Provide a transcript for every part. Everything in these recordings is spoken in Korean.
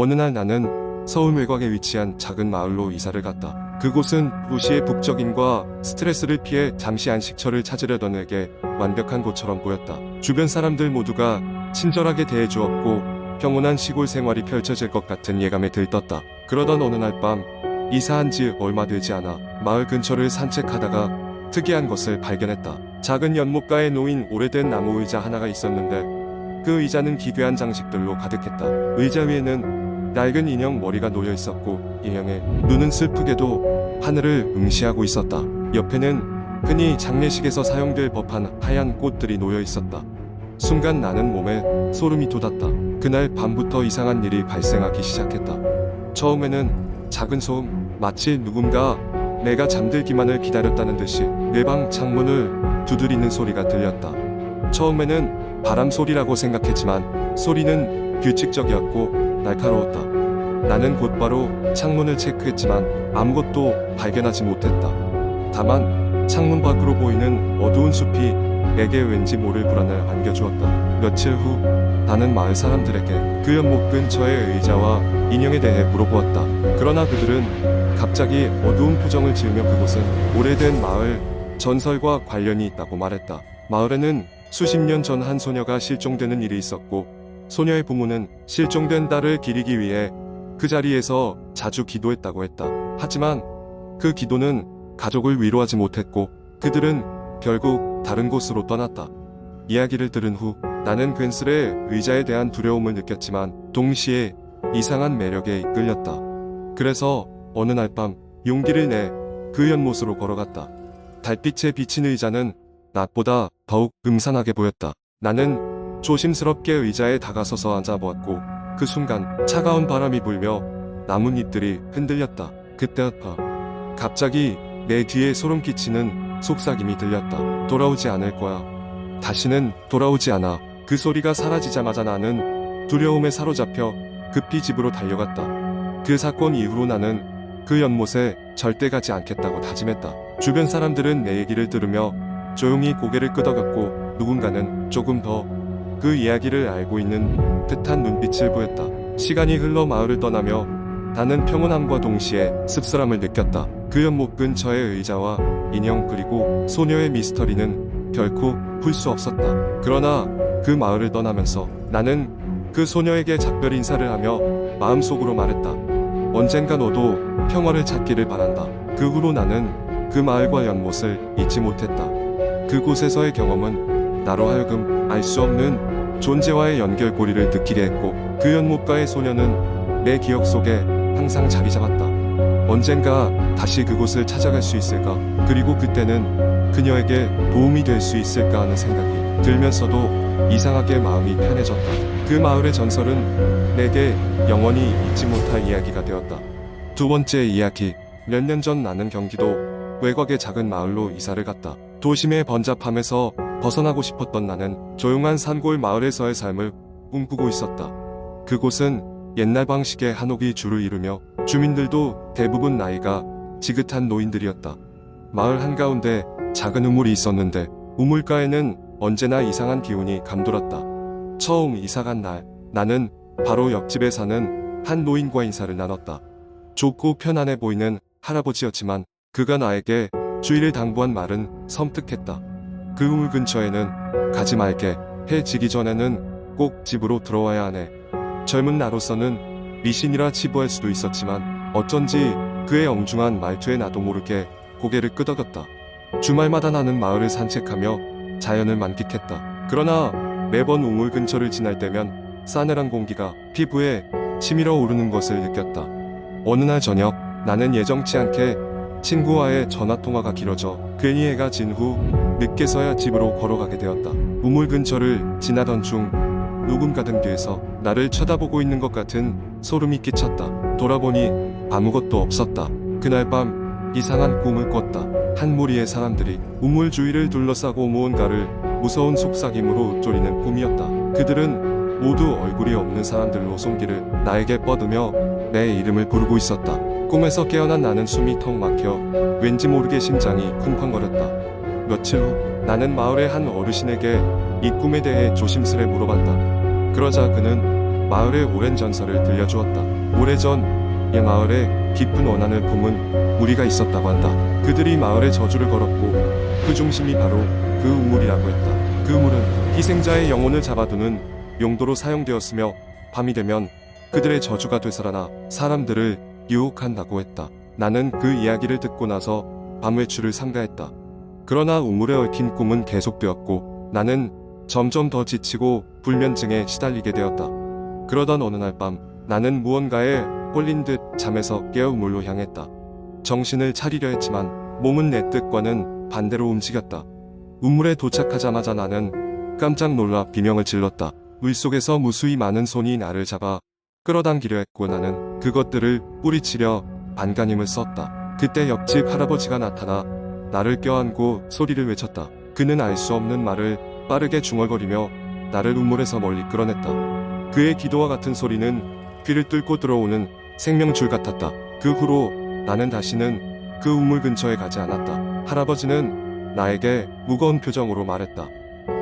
어느 날 나는 서울 외곽에 위치한 작은 마을로 이사를 갔다. 그곳은 도시의 북적임과 스트레스를 피해 잠시 안식처를 찾으려던 에게 완벽한 곳처럼 보였다. 주변 사람들 모두가 친절하게 대해주었고 평온한 시골 생활이 펼쳐질 것 같은 예감에 들떴다. 그러던 어느 날 밤, 이사한 지 얼마 되지 않아 마을 근처를 산책하다가 특이한 것을 발견했다. 작은 연못가에 놓인 오래된 나무 의자 하나가 있었는데 그 의자는 기괴한 장식들로 가득했다. 의자 위에는 낡은 인형 머리가 놓여 있었고 인형의 눈은 슬프게도 하늘을 응시하고 있었다. 옆에는 흔히 장례식에서 사용될 법한 하얀 꽃들이 놓여 있었다. 순간 나는 몸에 소름이 돋았다. 그날 밤부터 이상한 일이 발생하기 시작했다. 처음에는 작은 소음, 마치 누군가 내가 잠들기만을 기다렸다는 듯이 내 방 창문을 두드리는 소리가 들렸다. 처음에는 바람 소리라고 생각했지만 소리는 규칙적이었고 날카로웠다. 나는 곧바로 창문을 체크했지만 아무것도 발견하지 못했다. 다만 창문 밖으로 보이는 어두운 숲이 내게 왠지 모를 불안을 안겨주었다. 며칠 후 나는 마을 사람들에게 그 연못 근처의 의자와 인형에 대해 물어보았다. 그러나 그들은 갑자기 어두운 표정을 지으며 그곳은 오래된 마을 전설과 관련이 있다고 말했다. 마을에는 수십 년 전 한 소녀가 실종되는 일이 있었고 소녀의 부모는 실종된 딸을 기리기 위해 그 자리에서 자주 기도했다고 했다. 하지만 그 기도는 가족을 위로하지 못했고 그들은 결국 다른 곳으로 떠났다. 이야기를 들은 후 나는 괜스레 의자에 대한 두려움을 느꼈지만 동시에 이상한 매력에 이끌렸다. 그래서 어느 날 밤 용기를 내 그 연못으로 걸어갔다. 달빛에 비친 의자는 낮보다 더욱 음산하게 보였다. 나는 조심스럽게 의자에 다가서서 앉아보았고 그 순간 차가운 바람이 불며 나뭇잎들이 흔들렸다. 그때였다. 갑자기 내 뒤에 소름 끼치는 속삭임이 들렸다. 돌아오지 않을 거야. 다시는 돌아오지 않아. 그 소리가 사라지자마자 나는 두려움에 사로잡혀 급히 집으로 달려갔다. 그 사건 이후로 나는 그 연못에 절대 가지 않겠다고 다짐했다. 주변 사람들은 내 얘기를 들으며 조용히 고개를 끄덕였고 누군가는 조금 더 그 이야기를 알고 있는 듯한 눈빛을 보였다. 시간이 흘러 마을을 떠나며 나는 평온함과 동시에 씁쓸함을 느꼈다. 그 연못 근처의 의자와 인형 그리고 소녀의 미스터리는 결코 풀 수 없었다. 그러나 그 마을을 떠나면서 나는 그 소녀에게 작별 인사를 하며 마음속으로 말했다. 언젠가 너도 평화를 찾기를 바란다. 그 후로 나는 그 마을과 연못을 잊지 못했다. 그곳에서의 경험은 나로 하여금 알 수 없는 존재와의 연결고리를 느끼게 했고 그 연못가의 소녀는 내 기억 속에 항상 자리 잡았다. 언젠가 다시 그곳을 찾아갈 수 있을까? 그리고 그때는 그녀에게 도움이 될 수 있을까 하는 생각이 들면서도 이상하게 마음이 편해졌다. 그 마을의 전설은 내게 영원히 잊지 못할 이야기가 되었다. 두 번째 이야기. 몇 년 전 나는 경기도 외곽의 작은 마을로 이사를 갔다. 도심의 번잡함에서 벗어나고 싶었던 나는 조용한 산골 마을에서의 삶을 꿈꾸고 있었다. 그곳은 옛날 방식의 한옥이 주를 이루며 주민들도 대부분 나이가 지긋한 노인들이었다. 마을 한가운데 작은 우물이 있었는데 우물가에는 언제나 이상한 기운이 감돌았다. 처음 이사간 날 나는 바로 옆집에 사는 한 노인과 인사를 나눴다. 좋고 편안해 보이는 할아버지였지만 그가 나에게 주의를 당부한 말은 섬뜩했다. 그 우물 근처에는 가지 말게. 해 지기 전에는 꼭 집으로 들어와야 하네. 젊은 나로서는 미신이라 치부할 수도 있었지만 어쩐지 그의 엉중한 말투에 나도 모르게 고개를 끄덕였다. 주말마다 나는 마을을 산책하며 자연을 만끽했다. 그러나 매번 우물 근처를 지날 때면 싸늘한 공기가 피부에 치밀어 오르는 것을 느꼈다. 어느 날 저녁 나는 예정치 않게 친구와의 전화통화가 길어져 괜히 해가 진 후 늦게서야 집으로 걸어가게 되었다. 우물 근처를 지나던 중 누군가 등 뒤에서 나를 쳐다보고 있는 것 같은 소름이 끼쳤다. 돌아보니 아무것도 없었다. 그날 밤 이상한 꿈을 꿨다. 한 무리의 사람들이 우물 주위를 둘러싸고 무언가를 무서운 속삭임으로 쪼리는 꿈이었다. 그들은 모두 얼굴이 없는 사람들로 손길을 나에게 뻗으며 내 이름을 부르고 있었다. 꿈에서 깨어난 나는 숨이 턱 막혀 왠지 모르게 심장이 쿵쾅거렸다. 며칠 후 나는 마을의 한 어르신에게 이 꿈에 대해 조심스레 물어봤다. 그러자 그는 마을의 오랜 전설을 들려주었다. 오래전 이 마을에 깊은 원한을 품은 무리가 있었다고 한다. 그들이 마을에 저주를 걸었고 그 중심이 바로 그 우물이라고 했다. 그 우물은 희생자의 영혼을 잡아두는 용도로 사용되었으며 밤이 되면 그들의 저주가 되살아나 사람들을 유혹한다고 했다. 나는 그 이야기를 듣고 나서 밤 외출을 삼가했다. 그러나 우물에 얽힌 꿈은 계속되었고 나는 점점 더 지치고 불면증에 시달리게 되었다. 그러던 어느 날 밤 나는 무언가에 홀린 듯 잠에서 깨어 우물로 향했다. 정신을 차리려 했지만 몸은 내 뜻과는 반대로 움직였다. 우물에 도착하자마자 나는 깜짝 놀라 비명을 질렀다. 물속에서 무수히 많은 손이 나를 잡아 끌어당기려 했고 나는 그것들을 뿌리치려 안간힘을 썼다. 그때 옆집 할아버지가 나타나 나를 껴안고 소리를 외쳤다. 그는 알 수 없는 말을 빠르게 중얼거리며 나를 우물에서 멀리 끌어냈다. 그의 기도와 같은 소리는 귀를 뚫고 들어오는 생명줄 같았다. 그 후로 나는 다시는 그 우물 근처에 가지 않았다. 할아버지는 나에게 무거운 표정으로 말했다.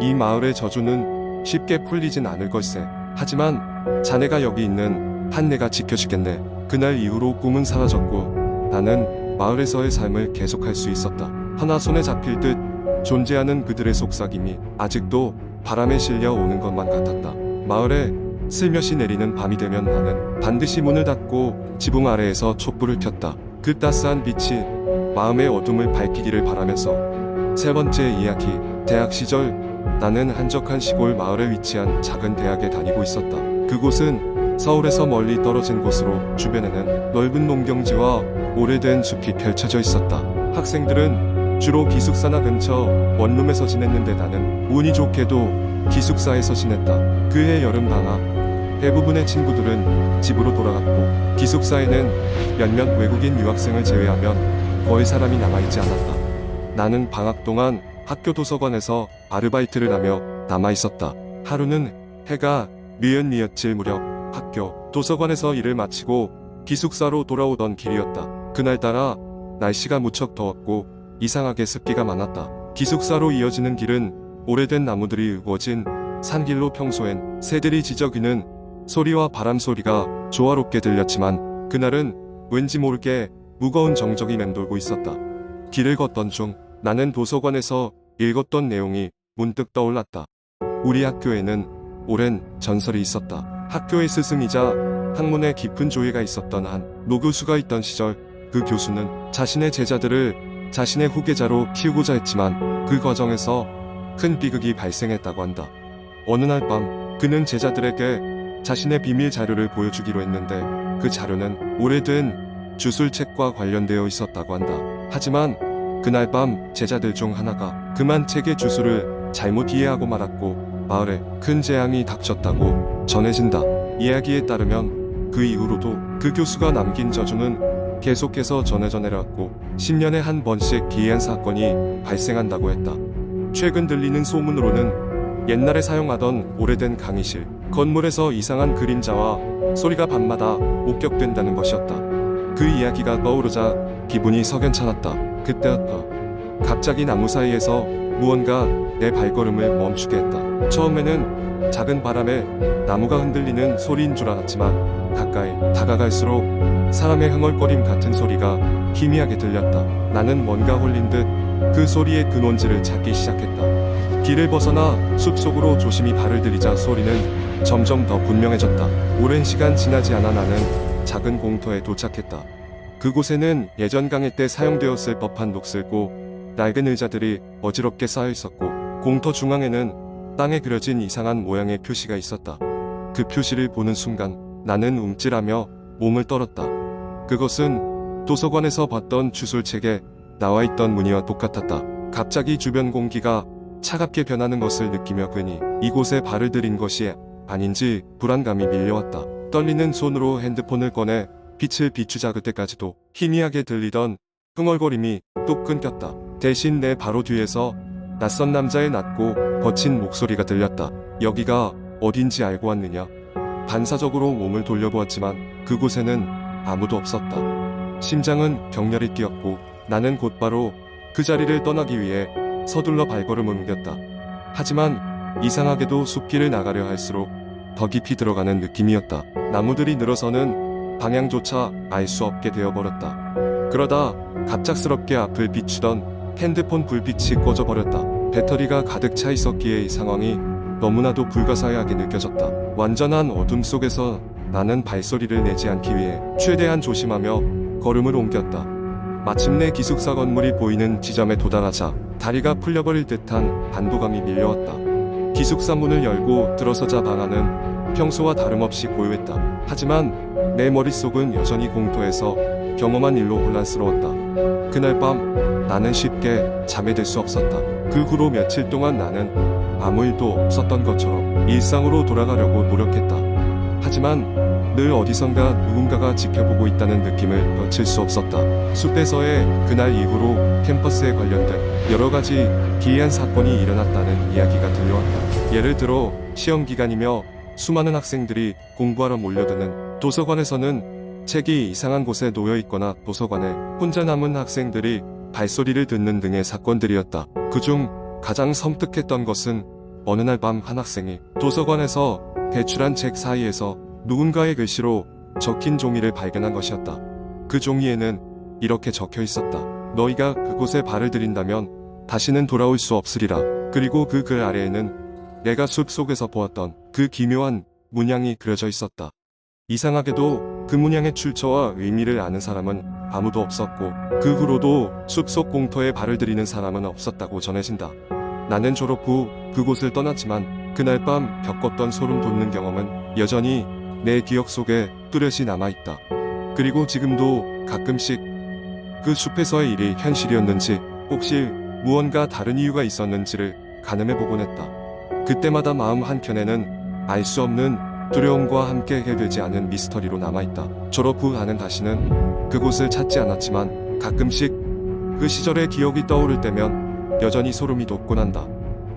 이 마을의 저주는 쉽게 풀리진 않을 걸세. 하지만 자네가 여기 있는 한 내가 지켜주겠네. 그날 이후로 꿈은 사라졌고 나는 마을에서의 삶을 계속할 수 있었다. 하나 손에 잡힐 듯 존재하는 그들의 속삭임이 아직도 바람에 실려 오는 것만 같았다. 마을에 슬며시 내리는 밤이 되면 나는 반드시 문을 닫고 지붕 아래에서 촛불을 켰다. 그 따스한 빛이 마음의 어둠을 밝히기를 바라면서. 세 번째 이야기. 대학 시절 나는 한적한 시골 마을에 위치한 작은 대학에 다니고 있었다. 그곳은 서울에서 멀리 떨어진 곳으로 주변에는 넓은 농경지와 오래된 숲이 펼쳐져 있었다. 학생들은 주로 기숙사나 근처 원룸에서 지냈는데 나는 운이 좋게도 기숙사에서 지냈다. 그해 여름방학 대부분의 친구들은 집으로 돌아갔고 기숙사에는 몇몇 외국인 유학생을 제외하면 거의 사람이 남아있지 않았다. 나는 방학 동안 학교 도서관에서 아르바이트를 하며 남아있었다. 하루는 해가 뉘엿뉘엿질 무렵 학교 도서관에서 일을 마치고 기숙사로 돌아오던 길이었다. 그날따라 날씨가 무척 더웠고 이상하게 습기가 많았다. 기숙사로 이어지는 길은 오래된 나무들이 우거진 산길로 평소엔 새들이 지저귀는 소리와 바람 소리가 조화롭게 들렸지만 그날은 왠지 모르게 무거운 정적이 맴돌고 있었다. 길을 걷던 중 나는 도서관에서 읽었던 내용이 문득 떠올랐다. 우리 학교에는 오랜 전설이 있었다. 학교의 스승이자 학문에 깊은 조예가 있었던 한 노교수가 있던 시절 그 교수는 자신의 제자들을 자신의 후계자로 키우고자 했지만 그 과정에서 큰 비극이 발생했다고 한다. 어느 날 밤 그는 제자들에게 자신의 비밀 자료를 보여주기로 했는데 그 자료는 오래된 주술책과 관련되어 있었다고 한다. 하지만 그날 밤 제자들 중 하나가 그만 책의 주술을 잘못 이해하고 말았고 마을에 큰 재앙이 닥쳤다고 전해진다. 이야기에 따르면 그 이후로도 그 교수가 남긴 저주는 계속해서 전해져 내려왔고 10년에 한 번씩 기이한 사건이 발생한다고 했다. 최근 들리는 소문으로는 옛날에 사용하던 오래된 강의실 건물에서 이상한 그림자와 소리가 밤마다 목격된다는 것이었다. 그 이야기가 떠오르자 기분이 석연찮았다. 그때였다. 갑자기 나무 사이에서 무언가 내 발걸음을 멈추게 했다. 처음에는 작은 바람에 나무가 흔들리는 소리인 줄 알았지만 가까이 다가갈수록 사람의 흥얼거림 같은 소리가 희미하게 들렸다. 나는 뭔가 홀린 듯 그 소리의 근원지를 찾기 시작했다. 길을 벗어나 숲속으로 조심히 발을 들이자 소리는 점점 더 분명해졌다. 오랜 시간 지나지 않아 나는 작은 공터에 도착했다. 그곳에는 예전 강의 때 사용되었을 법한 녹슬고 낡은 의자들이 어지럽게 쌓여 있었고 공터 중앙에는 땅에 그려진 이상한 모양의 표시가 있었다. 그 표시를 보는 순간 나는 움찔하며 몸을 떨었다. 그것은 도서관에서 봤던 주술책에 나와있던 무늬와 똑같았다. 갑자기 주변 공기가 차갑게 변하는 것을 느끼며 괜히 이곳에 발을 들인 것이 아닌지 불안감이 밀려왔다. 떨리는 손으로 핸드폰을 꺼내 빛을 비추자 그때까지도 희미하게 들리던 흥얼거림이 뚝 끊겼다. 대신 내 바로 뒤에서 낯선 남자의 낮고 거친 목소리가 들렸다. 여기가 어딘지 알고 왔느냐? 반사적으로 몸을 돌려보았지만 그곳에는 아무도 없었다. 심장은 격렬히 뛰었고 나는 곧바로 그 자리를 떠나기 위해 서둘러 발걸음을 옮겼다. 하지만 이상하게도 숲길을 나가려 할수록 더 깊이 들어가는 느낌이었다. 나무들이 늘어서는 방향조차 알 수 없게 되어버렸다. 그러다 갑작스럽게 앞을 비추던 핸드폰 불빛이 꺼져버렸다. 배터리가 가득 차 있었기에 이 상황이 너무나도 불가사의하게 느껴졌다. 완전한 어둠 속에서 나는 발소리를 내지 않기 위해 최대한 조심하며 걸음을 옮겼다. 마침내 기숙사 건물이 보이는 지점에 도달하자 다리가 풀려버릴 듯한 안도감이 밀려왔다. 기숙사 문을 열고 들어서자 방 안은 평소와 다름없이 고요했다. 하지만 내 머릿속은 여전히 공터에서 경험한 일로 혼란스러웠다. 그날 밤 나는 쉽게 잠에 들 수 없었다. 그 후로 며칠 동안 나는 아무 일도 없었던 것처럼 일상으로 돌아가려고 노력했다. 하지만 늘 어디선가 누군가가 지켜보고 있다는 느낌을 놓칠 수 없었다. 숲에서의 그날 이후로 캠퍼스에 관련된 여러 가지 기이한 사건이 일어났다는 이야기가 들려왔다. 예를 들어 시험 기간이며 수많은 학생들이 공부하러 몰려드는 도서관에서는 책이 이상한 곳에 놓여 있거나 도서관에 혼자 남은 학생들이 발소리를 듣는 등의 사건들이었다. 그중 가장 섬뜩했던 것은 어느 날 밤 한 학생이 도서관에서 배출한 책 사이에서 누군가의 글씨로 적힌 종이를 발견한 것이었다. 그 종이에는 이렇게 적혀 있었다. 너희가 그곳에 발을 들인다면 다시는 돌아올 수 없으리라. 그리고 그 글 아래에는 내가 숲 속에서 보았던 그 기묘한 문양이 그려져 있었다. 이상하게도 그 문양의 출처와 의미를 아는 사람은 아무도 없었고 그 후로도 숲속 공터에 발을 들이는 사람은 없었다고 전해진다. 나는 졸업 후 그곳을 떠났지만 그날 밤 겪었던 소름 돋는 경험은 여전히 내 기억 속에 뚜렷이 남아있다. 그리고 지금도 가끔씩 그 숲에서의 일이 현실이었는지 혹시 무언가 다른 이유가 있었는지를 가늠해보곤 했다. 그때마다 마음 한켠에는 알 수 없는 두려움과 함께 해결되지 않은 미스터리로 남아있다. 졸업 후 나는 다시는 그곳을 찾지 않았지만 가끔씩 그 시절의 기억이 떠오를 때면 여전히 소름이 돋곤 한다.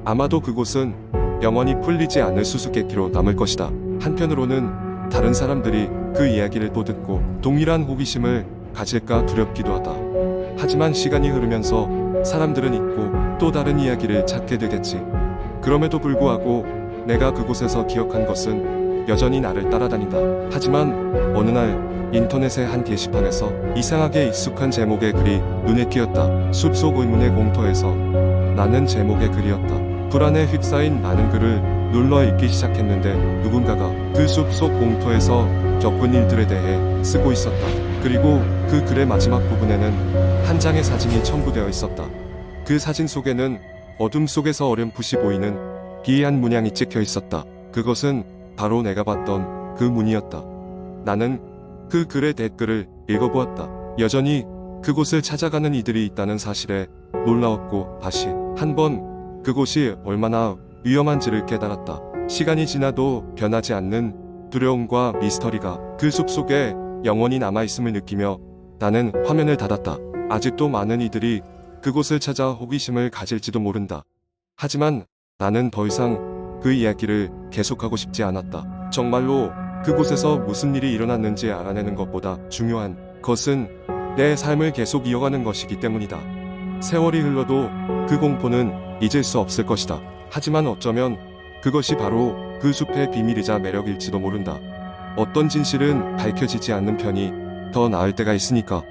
아마도 그곳은 영원히 풀리지 않을 수수께끼로 남을 것이다. 한편으로는 다른 사람들이 그 이야기를 또 듣고 동일한 호기심을 가질까 두렵기도 하다. 하지만 시간이 흐르면서 사람들은 잊고 또 다른 이야기를 찾게 되겠지. 그럼에도 불구하고 내가 그곳에서 기억한 것은 여전히 나를 따라다닌다. 하지만 어느 날 인터넷의 한 게시판에서 이상하게 익숙한 제목의 글이 눈에 띄었다. 숲속 의문의 공터에서. 나는 제목의 글이었다. 불안에 휩싸인 나는 글을 눌러 읽기 시작했는데 누군가가 그 숲속 공터에서 겪은 일들에 대해 쓰고 있었다. 그리고 그 글의 마지막 부분에는 한 장의 사진이 첨부되어 있었다. 그 사진 속에는 어둠 속에서 어렴풋이 보이는 기이한 문양이 찍혀 있었다. 그것은 바로 내가 봤던 그 문이었다. 나는 그 글의 댓글을 읽어보았다. 여전히 그곳을 찾아가는 이들이 있다는 사실에 놀라웠고 다시 한번 그곳이 얼마나 위험한지를 깨달았다. 시간이 지나도 변하지 않는 두려움과 미스터리가 그 숲속에 영원히 남아있음을 느끼며 나는 화면을 닫았다. 아직도 많은 이들이 그곳을 찾아 호기심을 가질지도 모른다. 하지만 나는 더 이상 그 이야기를 계속하고 싶지 않았다. 정말로 그곳에서 무슨 일이 일어났는지 알아내는 것보다 중요한 것은 내 삶을 계속 이어가는 것이기 때문이다. 세월이 흘러도 그 공포는 잊을 수 없을 것이다. 하지만 어쩌면 그것이 바로 그 숲의 비밀이자 매력일지도 모른다. 어떤 진실은 밝혀지지 않는 편이 더 나을 때가 있으니까.